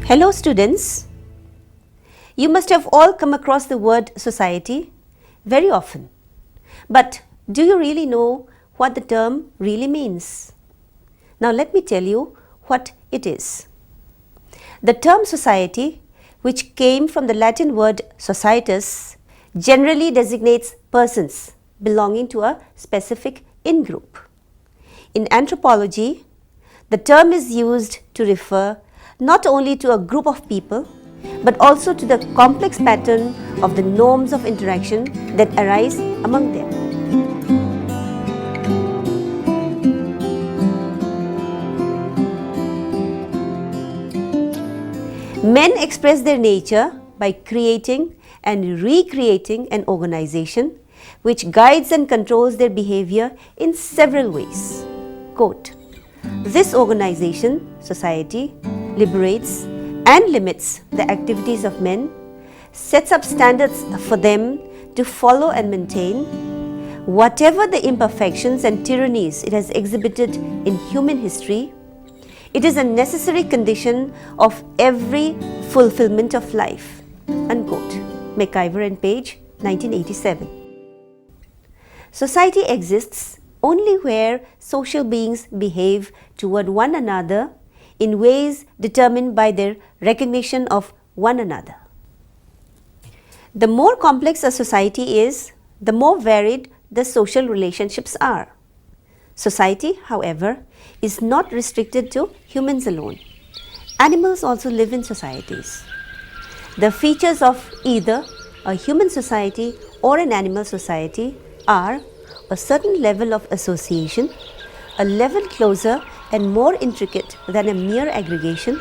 Hello students, you must have all come across the word society very often. But do you really know what the term really means? Now let me tell you what it is. The term society, which came from the Latin word societas, generally designates persons belonging to a specific in-group. In anthropology, the term is used to refer not only to a group of people, but also to the complex pattern of the norms of interaction that arise among them. Men express their nature by creating and recreating an organization which guides and controls their behavior in several ways. Quote, "This organization, society, liberates and limits the activities of men, sets up standards for them to follow and maintain. Whatever the imperfections and tyrannies it has exhibited in human history, it is a necessary condition of every fulfillment of life." Unquote. McIver and Page, 1987. Society exists only where social beings behave toward one another in ways determined by their recognition of one another. The more complex a society is, the more varied the social relationships are. Society, however, is not restricted to humans alone. Animals also live in societies. The features of either a human society or an animal society are a certain level of association, a level closer and more intricate than a mere aggregation,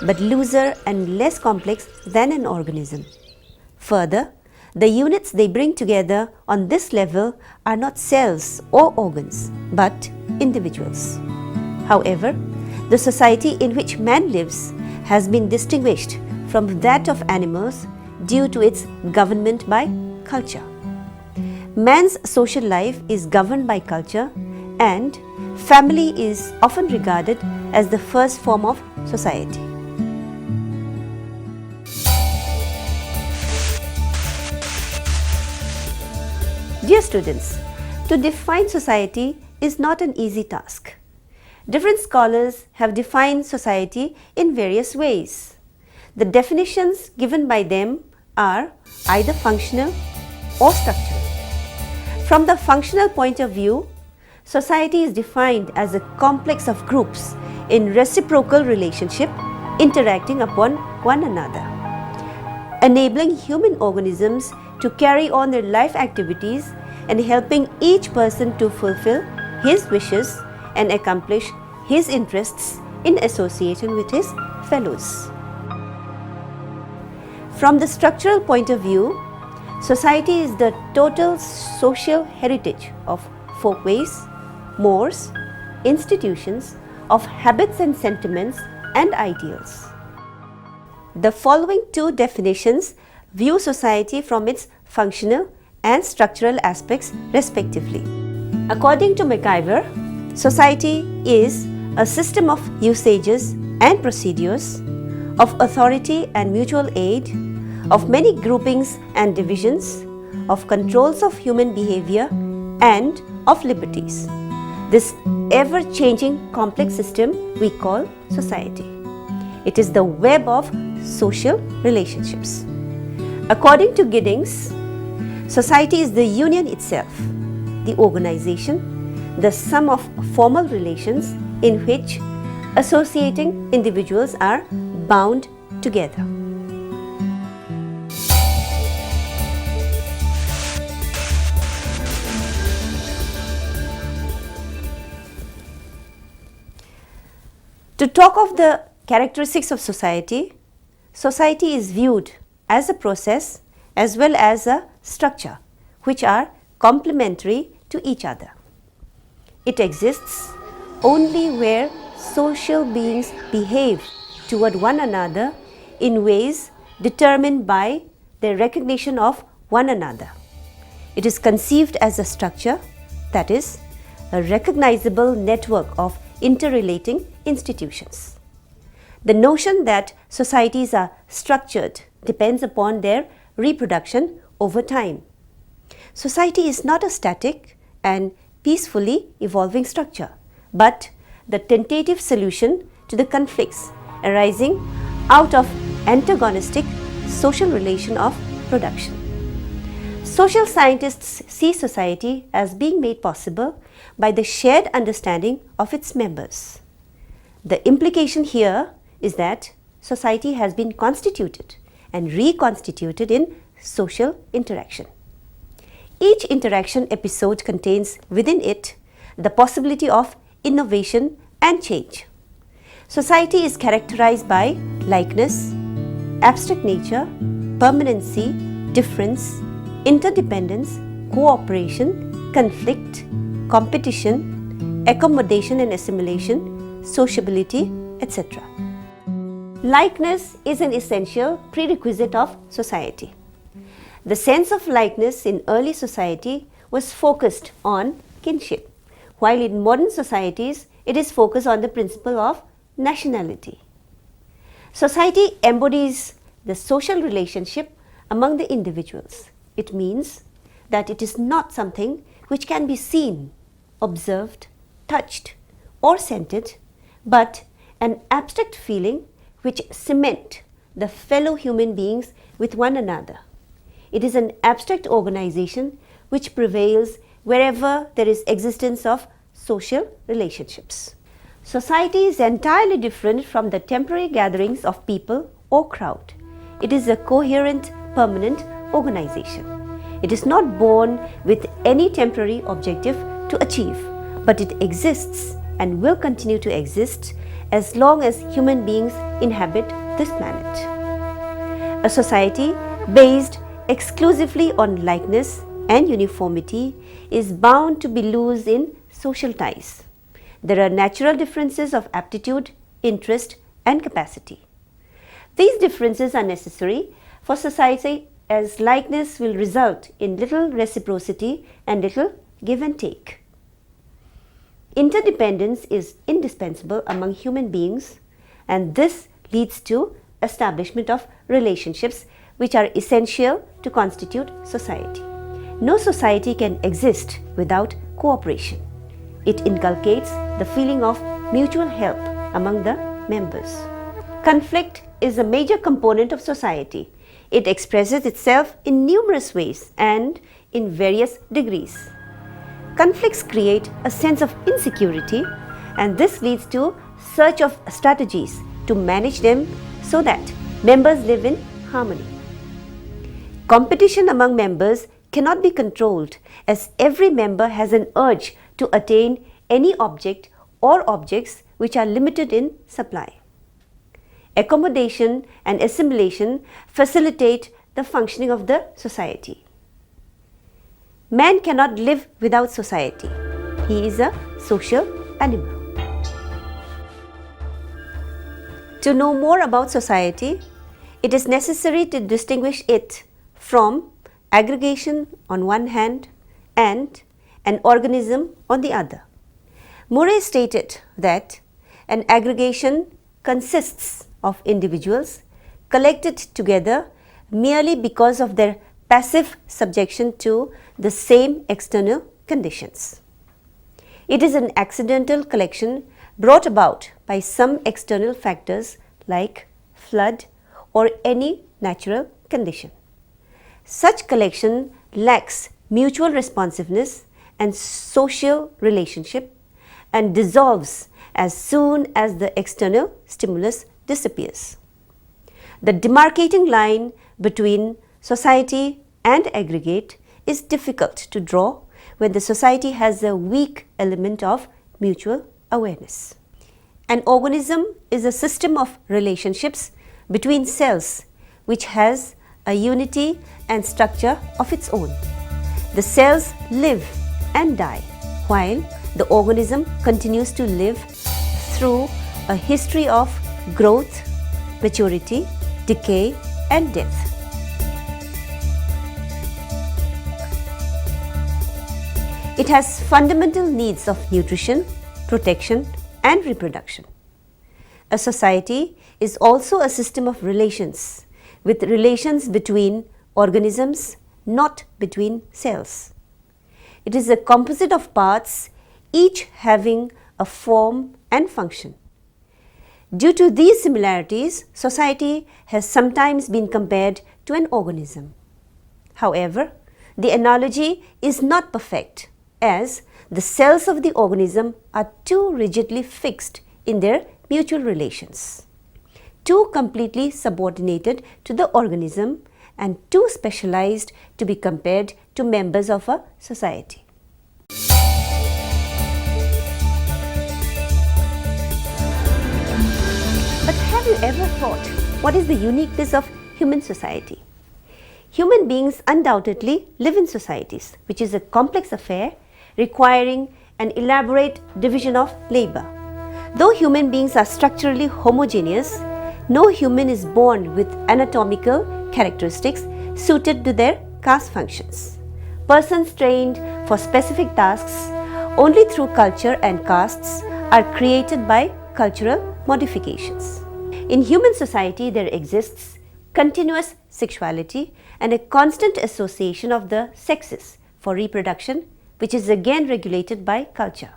but looser and less complex than an organism. Further, the units they bring together on this level are not cells or organs, but individuals. However, the society in which man lives has been distinguished from that of animals due to its government by culture. Man's social life is governed by culture, and family is often regarded as the first form of society. Dear students, to define society is not an easy task. Different scholars have defined society in various ways. The definitions given by them are either functional or structural. From the functional point of view, society is defined as a complex of groups in reciprocal relationship interacting upon one another, enabling human organisms to carry on their life activities and helping each person to fulfill his wishes and accomplish his interests in association with his fellows. From the structural point of view, society is the total social heritage of folkways, mores, institutions, of habits and sentiments and ideals. The following two definitions view society from its functional and structural aspects respectively. According to McIver, society is a system of usages and procedures, of authority and mutual aid, of many groupings and divisions, of controls of human behavior, and of liberties. This ever-changing complex system we call society. It is the web of social relationships. According to Giddings, society is the union itself, the organization, the sum of formal relations in which associating individuals are bound together. To talk of the characteristics of society, society is viewed as a process as well as a structure, which are complementary to each other. It exists only where social beings behave toward one another in ways determined by their recognition of one another. It is conceived as a structure, that is, a recognizable network of interrelating institutions. The notion that societies are structured depends upon their reproduction over time. Society is not a static and peacefully evolving structure, but the tentative solution to the conflicts arising out of antagonistic social relation of production. Social scientists see society as being made possible by the shared understanding of its members. The implication here is that society has been constituted and reconstituted in social interaction. Each interaction episode contains within it the possibility of innovation and change. Society is characterized by likeness, abstract nature, permanency, difference, interdependence, cooperation, conflict, competition, accommodation and assimilation, sociability, etc. Likeness is an essential prerequisite of society. The sense of likeness in early society was focused on kinship, while in modern societies it is focused on the principle of nationality. Society embodies the social relationship among the individuals. It means that it is not something which can be seen, observed, touched or scented, but an abstract feeling which cement the fellow human beings with one another. It is an abstract organization which prevails wherever there is existence of social relationships. Society is entirely different from the temporary gatherings of people or crowd. It is a coherent, permanent organization. It is not born with any temporary objective to achieve, but it exists and will continue to exist as long as human beings inhabit this planet. A society based exclusively on likeness and uniformity is bound to be loose in social ties. There are natural differences of aptitude, interest, and capacity. These differences are necessary for society, as likeness will result in little reciprocity and little give and take. Interdependence is indispensable among human beings, and this leads to establishment of relationships which are essential to constitute society. No society can exist without cooperation. It inculcates the feeling of mutual help among the members. Conflict is a major component of society. It expresses itself in numerous ways and in various degrees. Conflicts create a sense of insecurity, and this leads to search of strategies to manage them so that members live in harmony. Competition among members cannot be controlled, as every member has an urge to attain any object or objects which are limited in supply. Accommodation and assimilation facilitate the functioning of the society. Man cannot live without society. He is a social animal. To know more about society, it is necessary to distinguish it from aggregation on one hand and an organism on the other. Murray stated that an aggregation consists of individuals collected together merely because of their passive subjection to the same external conditions. It is an accidental collection brought about by some external factors like flood or any natural condition. Such collection lacks mutual responsiveness and social relationship and dissolves as soon as the external stimulus disappears. The demarcating line between society and aggregate is difficult to draw when the society has a weak element of mutual awareness. An organism is a system of relationships between cells which has a unity and structure of its own. The cells live and die while the organism continues to live through a history of growth, maturity, decay, and death. It has fundamental needs of nutrition, protection, and reproduction. A society is also a system of relations, with relations between organisms, not between cells. It is a composite of parts, each having a form and function. Due to these similarities, society has sometimes been compared to an organism. However, the analogy is not perfect, as the cells of the organism are too rigidly fixed in their mutual relations, too completely subordinated to the organism, and too specialized to be compared to members of a society. But have you ever thought, what is the uniqueness of human society? Human beings undoubtedly live in societies, which is a complex affair requiring an elaborate division of labor. Though human beings are structurally homogeneous, no human is born with anatomical characteristics suited to their caste functions. Persons trained for specific tasks only through culture and castes are created by cultural modifications. In human society, there exists continuous sexuality and a constant association of the sexes for reproduction, which is again regulated by culture.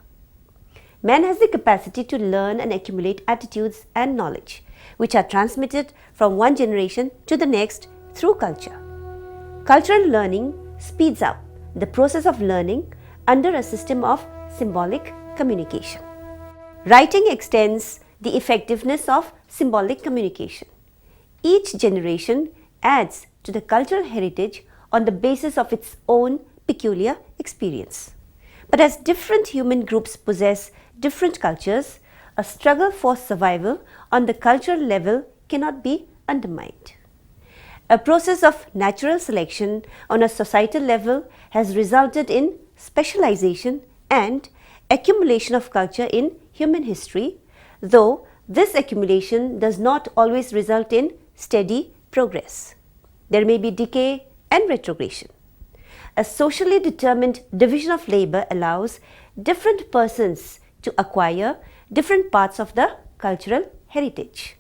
Man has the capacity to learn and accumulate attitudes and knowledge, which are transmitted from one generation to the next through culture. Cultural learning speeds up the process of learning under a system of symbolic communication. Writing extends the effectiveness of symbolic communication. Each generation adds to the cultural heritage on the basis of its own peculiar experience. But as different human groups possess different cultures, a struggle for survival on the cultural level cannot be undermined. A process of natural selection on a societal level has resulted in specialization and accumulation of culture in human history, though this accumulation does not always result in steady progress. There may be decay and retrogression. A socially determined division of labor allows different persons to acquire different parts of the cultural heritage.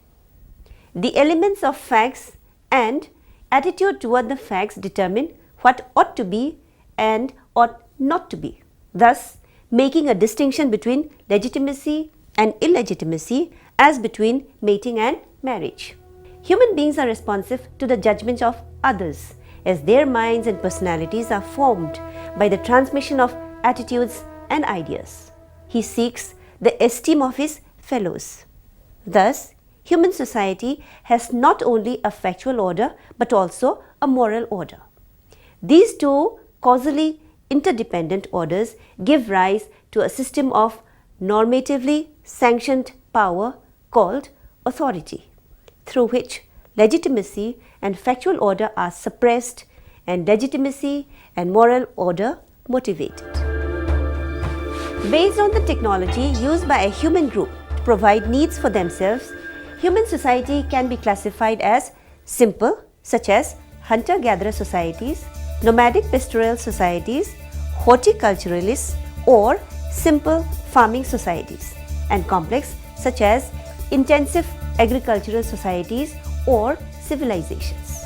The elements of facts and attitude toward the facts determine what ought to be and ought not to be, thus making a distinction between legitimacy and illegitimacy as between mating and marriage. Human beings are responsive to the judgments of others, as their minds and personalities are formed by the transmission of attitudes and ideas. He seeks the esteem of his fellows. Thus, human society has not only a factual order but also a moral order. These two causally interdependent orders give rise to a system of normatively sanctioned power called authority, through which legitimacy and factual order are suppressed and legitimacy and moral order motivated. Based on the technology used by a human group to provide needs for themselves, human society can be classified as simple, such as hunter-gatherer societies, nomadic pastoral societies, horticulturalists, or simple farming societies, and complex, such as intensive agricultural societies or civilizations.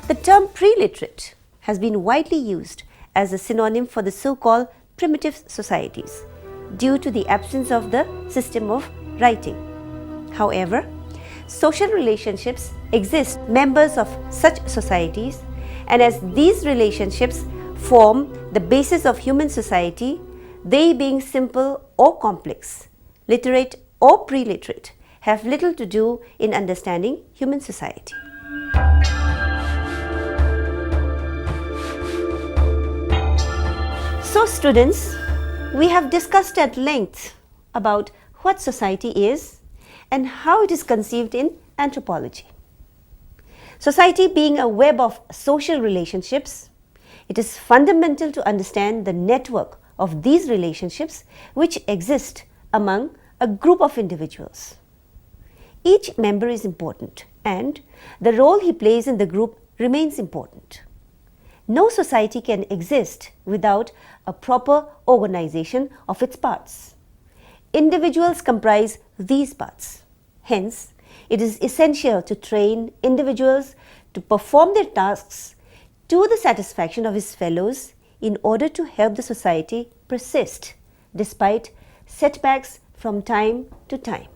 The term pre-literate has been widely used as a synonym for the so-called primitive societies due to the absence of the system of writing. However, social relationships exist members of such societies, and as these relationships form the basis of human society, they being simple or complex, literate or pre-literate, have little to do in understanding human society. So students, we have discussed at length about what society is and how it is conceived in anthropology. Society being a web of social relationships, it is fundamental to understand the network of these relationships which exist among a group of individuals. Each member is important and the role he plays in the group remains important. No society can exist without a proper organization of its parts. individuals comprise these parts. Hence, it is essential to train individuals to perform their tasks to the satisfaction of his fellows in order to help the society persist despite setbacks from time to time.